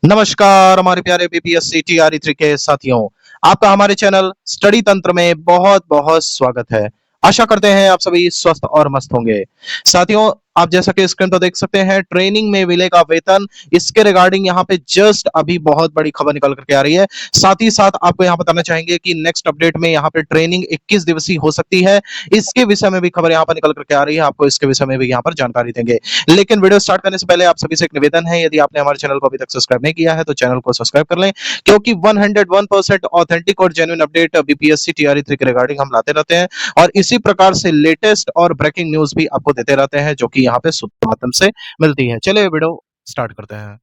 नमस्कार हमारे प्यारे बीपीएससी टीआरई 3 के साथियों। आपका हमारे चैनल स्टडी तंत्र में बहुत बहुत स्वागत है। आशा करते हैं आप सभी स्वस्थ और मस्त होंगे। साथियों, आप जैसा कि स्क्रीन पर देख सकते हैं, ट्रेनिंग में मिलेगा वेतन, इसके रिगार्डिंग यहाँ पे जस्ट अभी बहुत बड़ी खबर निकल करके आ रही है। साथ ही साथ आपको यहाँ बताना चाहेंगे कि नेक्स्ट अपडेट में यहाँ पे ट्रेनिंग 21 दिवसीय हो सकती है। इसके विषय में भी खबर यहाँ पर निकल करके आ रही है, आपको इसके विषय में भी यहाँ पर जानकारी देंगे। लेकिन वीडियो स्टार्ट करने से पहले आप सभी से एक निवेदन है, यदि आपने हमारे चैनल को अभी तक सब्सक्राइब नहीं किया है तो चैनल को सब्सक्राइब कर लें, क्योंकि 101% ऑथेंटिक और जेन्युइन अपडेट बीपीएससी टीआरई 3 के रिगार्डिंग हम लाते रहते हैं और इसी प्रकार से लेटेस्ट और ब्रेकिंग न्यूज भी आपको देते रहते हैं, जो कि यहाँ पे सूत्र माध्यम से मिलती है। चलिए वीडियो स्टार्ट करते हैं।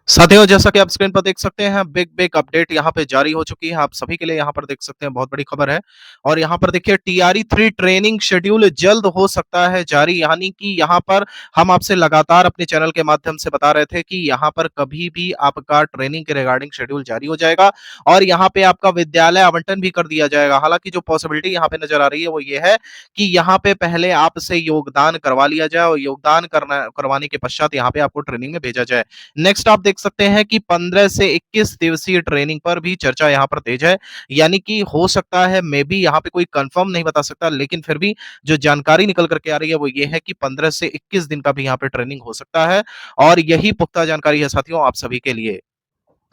साथियों, जैसा कि आप स्क्रीन पर देख सकते हैं, बिग बिग अपडेट यहाँ पे जारी हो चुकी है आप सभी के लिए। यहाँ पर देख सकते हैं, बहुत बड़ी खबर है। और यहाँ पर देखिए, टीआरई 3 ट्रेनिंग शेड्यूल जल्द हो सकता है जारी। यानी कि यहाँ पर हम आपसे लगातार अपने चैनल के माध्यम से बता रहे थे कि यहाँ पर कभी भी आपका ट्रेनिंग के रिगार्डिंग शेड्यूल जारी हो जाएगा और यहाँ पे आपका विद्यालय आवंटन भी कर दिया जाएगा। हालांकि जो पॉसिबिलिटी यहाँ पे नजर आ रही है वो ये है कि यहाँ पे पहले आपसे योगदान करवा लिया जाए और योगदान करवाने के पश्चात यहाँ पे आपको ट्रेनिंग में भेजा जाए। नेक्स्ट आप देख सकते हैं कि 15 से 21 दिवसीय ट्रेनिंग पर भी चर्चा यहाँ पर तेज है। यानी कि हो सकता है, मे बी यहाँ पे कोई कंफर्म नहीं बता सकता, लेकिन फिर भी जो जानकारी निकल करके आ रही है वो ये है कि 15 से 21 दिन का भी यहाँ पे ट्रेनिंग हो सकता है और यही पुख्ता जानकारी है साथियों आप सभी के लिए।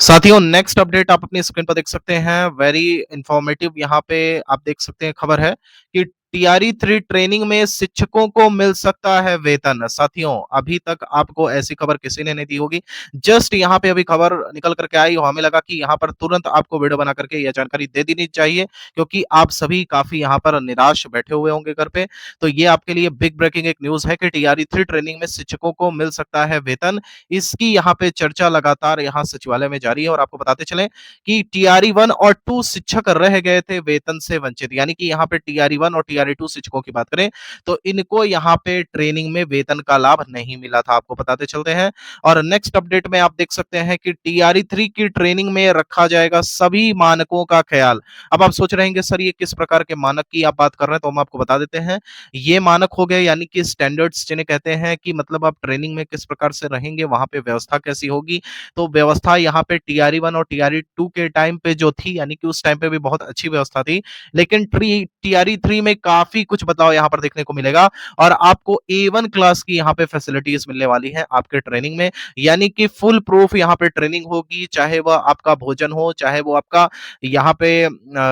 साथियों, नेक्स्ट अपडेट आप अपनी स्क्रीन पर देख सकते हैं, वेरी इंफॉर्मेटिव यहाँ पे आप देख सकते हैं खबर है कि टीआरई 3 ट्रेनिंग में शिक्षकों को मिल सकता है वेतन। साथियों, अभी तक आपको ऐसी खबर किसी ने नहीं दी होगी। जस्ट यहाँ पे अभी खबर निकल करके आई और हमें लगा कि यहाँ पर तुरंत आपको वीडियो बना करके यह जानकारी दे देनी चाहिए, क्योंकि आप सभी काफी यहाँ पर निराश बैठे हुए होंगे घर पे। तो ये आपके लिए बिग ब्रेकिंग एक न्यूज है कि टीआरई 3 ट्रेनिंग में शिक्षकों को मिल सकता है वेतन। इसकी यहाँ पे चर्चा लगातार यहाँ सचिवालय में जारी है और आपको बताते चलें कि टीआरई 1 और 2 शिक्षक रह गए थे वेतन से वंचित। यानी कि यहाँ पे टीआरई 1 और टीआरई 2 शिक्षकों की बात करें तो इनको यहाँ पे ट्रेनिंग में वेतन का लाभ नहीं मिला था, आपको बताते चलते हैं। और नेक्स्ट अपडेट में आप देख सकते हैं कि टीआरई 3 की ट्रेनिंग में रखा जाएगा सभी मानकों का ख्याल। अब आप सोच रहे हैं सर ये किस प्रकार के मानक की आप बात कर रहे हैं, तो हम आपको बता देते हैं। ये मानक हो गए, यानी कि स्टैंडर्ड्स जिन्हें कहते हैं कि मतलब आप ट्रेनिंग में किस प्रकार से रहेंगे, वहां पे व्यवस्था कैसी होगी। तो व्यवस्था यहाँ पे टीआरई 1 और टीआरई 2 के टाइम पे जो थी, यानी कि उस टाइम पे भी बहुत अच्छी व्यवस्था थी, लेकिन टीआरई 3 में काफी कुछ बदलाव यहाँ पर देखने को मिलेगा और आपको A1 क्लास की यहाँ पे फैसिलिटीज मिलने वाली है आपके ट्रेनिंग में। यानी कि फुल प्रूफ यहाँ पे ट्रेनिंग होगी, चाहे वह आपका भोजन हो, चाहे वो आपका यहाँ पे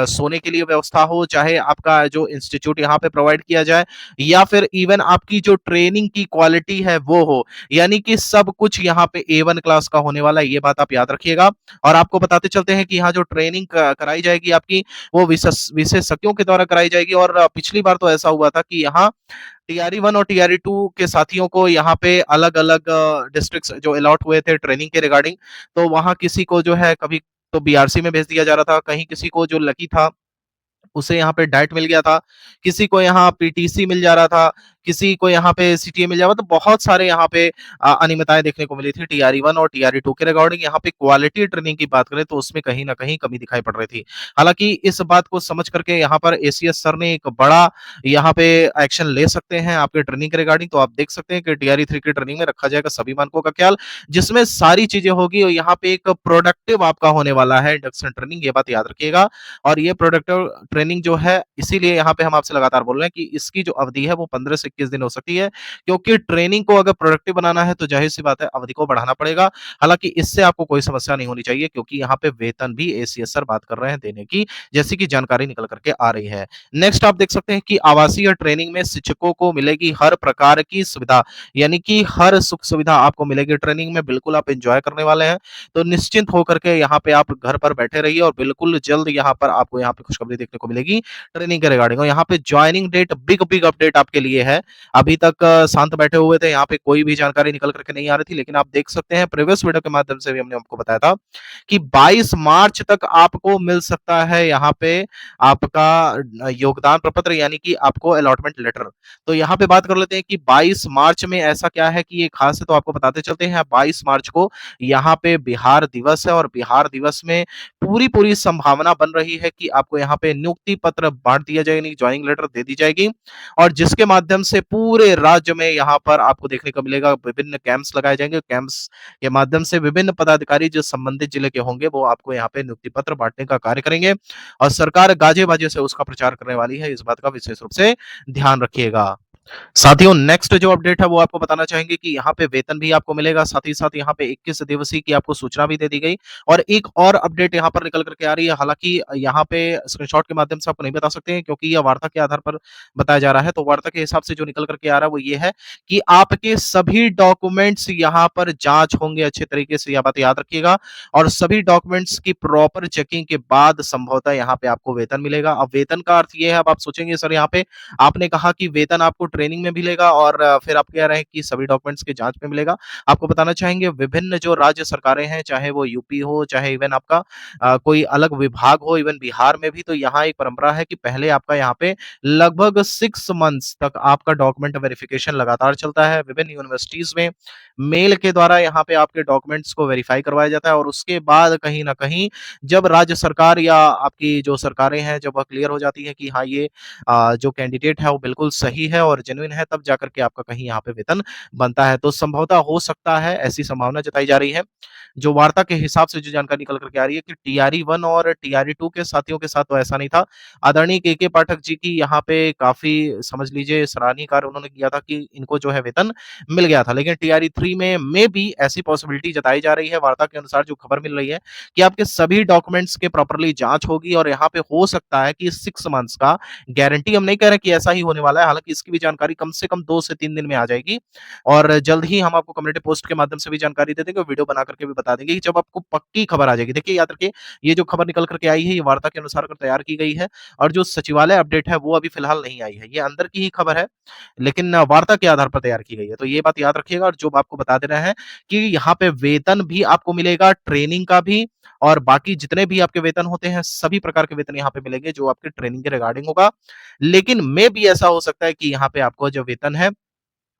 सोने के लिए व्यवस्था हो, चाहे आपका जो इंस्टीट्यूट यहाँ पे प्रोवाइड किया जाए, या फिर इवन आपकी जो ट्रेनिंग की क्वालिटी है वो हो। यानी कि सब कुछ यहाँ पे A1 क्लास का होने वाला है, ये बात आप याद रखिएगा। और आपको बताते चलते हैं कि यहाँ जो ट्रेनिंग कराई जाएगी आपकी, वो विशेषज्ञों के द्वारा कराई जाएगी। और पिछली बार तो ऐसा हुआ था कि यहाँ टीआरई 1 और टीआरई 2 के साथियों को यहाँ पे अलग अलग डिस्ट्रिक्ट जो अलॉट हुए थे ट्रेनिंग के रिगार्डिंग, तो वहां किसी को जो है कभी तो बीआरसी में भेज दिया जा रहा था, कहीं किसी को जो लकी था उसे यहाँ पे डाइट मिल गया था, किसी को यहाँ पीटीसी मिल जा रहा था, किसी को यहाँ पे सीटीए मिल जा रहा था। तो बहुत सारे यहाँ पे अनियमितताएं देखने को मिली थी टीआरई 1 और टीआरई 2 के रिगार्डिंग। यहाँ पे क्वालिटी ट्रेनिंग की बात करें तो उसमें कहीं ना कहीं कमी दिखाई पड़ रही थी। हालांकि इस बात को समझ करके यहाँ पर एसीएस सर ने एक बड़ा यहाँ पे एक्शन ले सकते हैं आपके ट्रेनिंग के रिगार्डिंग। तो आप देख सकते हैं कि टीआरई 3 की ट्रेनिंग में रखा जाएगा सभी मानकों का ख्याल, जिसमें सारी चीजें होगी और यहाँ पे एक प्रोडक्टिव आपका होने वाला है इंडक्शन ट्रेनिंग, ये बात याद रखिएगा। और ये प्रोडक्टिव ट्रेनिंग जो है, इसीलिए यहाँ पे हम आपसे लगातार बोल रहे हैं कि इसकी जो अवधि है वो 15 से 21 दिन हो सकती है, क्योंकि ट्रेनिंग को अगर प्रोडक्टिव बनाना है तो जाहिर सी बात है अवधि को बढ़ाना पड़ेगा। हालांकि इससे आपको कोई समस्या नहीं होनी चाहिए, क्योंकि यहाँ पे वेतन भी एसीएस सर बात कर रहे हैं देने की, जैसी कि जानकारी निकल करके आ रही है। नेक्स्ट आप देख सकते हैं कि आवासीय ट्रेनिंग में शिक्षकों को मिलेगी हर प्रकार की सुविधा, यानी कि हर सुख सुविधा आपको मिलेगी ट्रेनिंग में, बिल्कुल आप एंजॉय करने वाले हैं। तो निश्चिंत होकर के यहाँ पे आप घर पर बैठे रहिए और बिल्कुल जल्द यहाँ पर आपको यहाँ पे खुशखबरी देखने को मिलेगी ट्रेनिंग के रिगार्डिंग। और यहाँ पे joining date big big update आपके लिए है। अभी तक शांत बैठे हुए थे, यहाँ पे कोई भी जानकारी निकल करके नहीं आ रही थी, लेकिन आप देख सकते हैं प्रीवियस वीडियो के माध्यम से भी हमने आपको बताया था कि 22 मार्च तक आपको मिल सकता है यहाँ पे आपका योगदान प्रपत्र, यानी कि आपको अलॉटमेंट लेटर। तो यहाँ पे बात कर लेते हैं कि 22 मार्च में ऐसा क्या है कि ये खास है, तो आपको बताते चलते हैं। 22 मार्च को यहाँ पे बिहार दिवस है और बिहार दिवस में पूरी पूरी संभावना बन रही है कि आपको यहाँ पे नियुक्ति पत्र बांट दिया जाएगा, ज्वाइनिंग लेटर दे दी जाएगी, और जिसके माध्यम से पूरे राज्य में यहाँ पर आपको देखने को मिलेगा, विभिन्न कैंप्स लगाए जाएंगे। कैंप्स के माध्यम से विभिन्न पदाधिकारी जो संबंधित जिले के होंगे वो आपको यहाँ पे नियुक्ति पत्र बांटने का कार्य करेंगे और सरकार गाजे बाजे से उसका प्रचार करने वाली है। इस बात का विशेष रूप से ध्यान रखिएगा। साथियों, नेक्स्ट जो अपडेट है वो आपको बताना चाहेंगे कि यहाँ पे वेतन भी आपको मिलेगा, साथ ही साथ यहाँ पे 21 दिवसीय की आपको सूचना भी दे दी गई और एक और अपडेट यहाँ पर निकल करके आ रही है। हालांकि यहाँ पे स्क्रीनशॉट के माध्यम से आपको नहीं बता सकते हैं क्योंकि यह वार्ता के आधार पर बताया जा रहा है। तो वार्ता के हिसाब से जो निकल करके आ रहा है वो ये है कि आपके सभी डॉक्यूमेंट्स यहाँ पर जांच होंगे अच्छे तरीके से, यह बात याद रखिएगा। और सभी डॉक्यूमेंट्स की प्रॉपर चेकिंग के बाद संभवतः यहाँ पे आपको वेतन मिलेगा। अब वेतन का अर्थ ये है, अब आप सोचेंगे सर यहाँ पे आपने कहा कि वेतन आपको ट्रेनिंग में मिलेगा और फिर आप कह रहे हैं कि सभी डॉक्यूमेंट्स की जांच में मिलेगा। आपको बताना चाहेंगे विभिन्न जो राज्य सरकारें हैं, चाहे वो यूपी हो, चाहे इवन आपका कोई अलग विभाग हो, इवन बिहार में भी, तो यहाँ एक परंपरा है कि पहले आपका यहाँ पे लगभग 6 मंथ्स तक आपका डॉक्यूमेंट वेरिफिकेशन लगातार चलता है। विभिन्न यूनिवर्सिटीज में मेल के द्वारा यहाँ पे आपके डॉक्यूमेंट्स को वेरीफाई करवाया जाता है और उसके बाद कहीं ना कहीं जब राज्य सरकार या आपकी जो सरकारें हैं जब वह क्लियर हो जाती है कि हाँ ये जो कैंडिडेट है वो बिल्कुल सही है और जेन्युइन है, तब जाकर के आपका कहीं यहाँ पे वेतन बनता है। तो संभवतः हो सकता है, ऐसी संभावना जताई जा रही है। जो वार्ता के हिसाब से जो जानकारी निकल करके आ रही है कि टीआरई 1 और टीआरई 2 के साथियों के साथ तो ऐसा नहीं था। आदरणीय के पाठक जी की यहाँ पे काफी समझ लीजिए सराहनीय कार्य उन्होंने किया था कि इनको जो है वेतन मिल गया था। लेकिन टीआरई 3 में भी ऐसी पॉसिबिलिटी जताई जा रही है, वार्ता के अनुसार जो खबर मिल रही है कि आपके सभी डॉक्यूमेंट्स के प्रॉपर्ली जांच होगी और यहाँ पे हो सकता है कि 6 मंथ्स का, गारंटी हम नहीं कह रहे कि ऐसा ही होने वाला है, हालांकि इसकी भी जानकारी कम से कम 2 से 3 दिन में आ जाएगी और जल्द ही हम आपको कम्युनिटी पोस्ट के माध्यम से भी जानकारी दे देंगे, वीडियो बना करके भी बता देंगे कि जब आपको पक्की खबर आ जाएगी। देखिए याद रखिए, ये जो खबर निकल करके आई है ये वार्ता के अनुसार कर तैयार की गई है और जो सचिवालय अपडेट है वो अभी फिलहाल नहीं आई है, ये अंदर की ही खबर है, लेकिन वार्ता के आधार पर तैयार की गई है। तो ये बात याद रखिएगा और जो आपको बता दे रहे हैं कि यहाँ पे वेतन भी आपको मिलेगा, ट्रेनिंग का भी, और बाकी जितने भी आपके वेतन होते हैं सभी प्रकार के वेतन यहाँ पे मिलेंगे जो आपके ट्रेनिंग के रिगार्डिंग होगा। लेकिन मे भी ऐसा हो सकता है कि यहाँ पे आपको जो वेतन है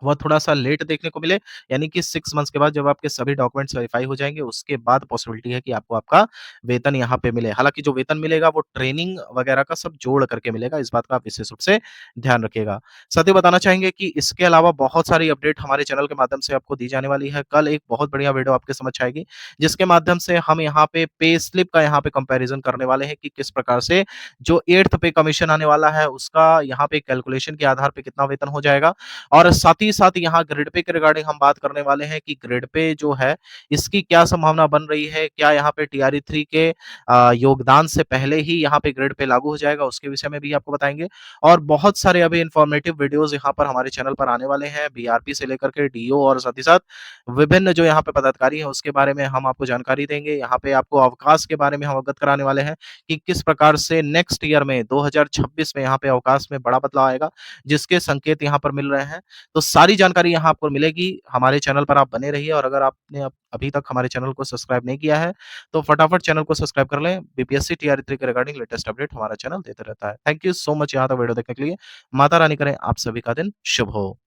वह थोड़ा-सा लेट देखने को मिले, यानी कि 6 मंथ्स के बाद जब आपके सभी डॉक्यूमेंट्स वेरीफाई हो जाएँगे, उसके बाद पॉसिबिलिटी है कि आपको आपका वेतन यहाँ पे मिले। हालाँकि जो वेतन मिलेगा वो ट्रेनिंग वगैरह का सब जोड़ करके मिलेगा, इस बात का आप विशेष रूप से ध्यान रखिएगा। साथ ही बताना चाहेंगे कि इसके अलावा बहुत सारी अपडेट हमारे चैनल के माध्यम से आपको दी जाने वाली है। कल एक बहुत बढ़िया वीडियो आपके समक्ष आएगी, जिसके माध्यम से हम यहाँ पे स्लिप का यहाँ पे कंपैरिज़न करने वाले हैं कि किस प्रकार से जो 8th पे कमीशन आने वाला है, उसका यहाँ पे कैलकुलेशन के आधार पे कितना वेतन हो जाएगा और साथ ही साथ यहाँ ग्रिड पे के रिगार्डिंग हम बात करने वाले हैं कि ग्रिड पे जो है इसकी क्या संभावना बन रही है, क्या यहाँ पे टीआरई 3 के योगदान से पहले ही यहाँ पे ग्रिड पे लागू हो जाएगा, उसके विषय में भी आपको बताएंगे। और बहुत सारे अभी इंफॉर्मेटिव वीडियोस यहाँ पर हमारे चैनल पर आने वाले हैं, बीआरपी से लेकर के डीओ और साथ ही साथ विभिन्न जो यहाँ पे पदाधिकारी हैं उसके बारे में हम आपको जानकारी देंगे। यहाँ पे आपको अवकाश के बारे में हम अवगत कराने वाले हैं कि किस प्रकार से नेक्स्ट ईयर में 2026 में यहाँ पे अवकाश में बड़ा बदलाव आएगा, जिसके संकेत यहाँ पर मिल रहे हैं। तो सारी जानकारी यहाँ आपको मिलेगी। हमारे चैनल पर आप बने रहिए और अगर आपने अभी तक हमारे चैनल को सब्सक्राइब नहीं किया है, तो फटाफट चैनल को सब्सक्राइब कर लें। बीपीएससी टीआरई 3 के रिगार्डिंग लेटेस्ट अपडेट हमारा चैनल देते रहता है। थैंक यू सो मच यहाँ तक वीडियो देखने के लिए। माता रानी करें आप सभी का दिन शुभ हो।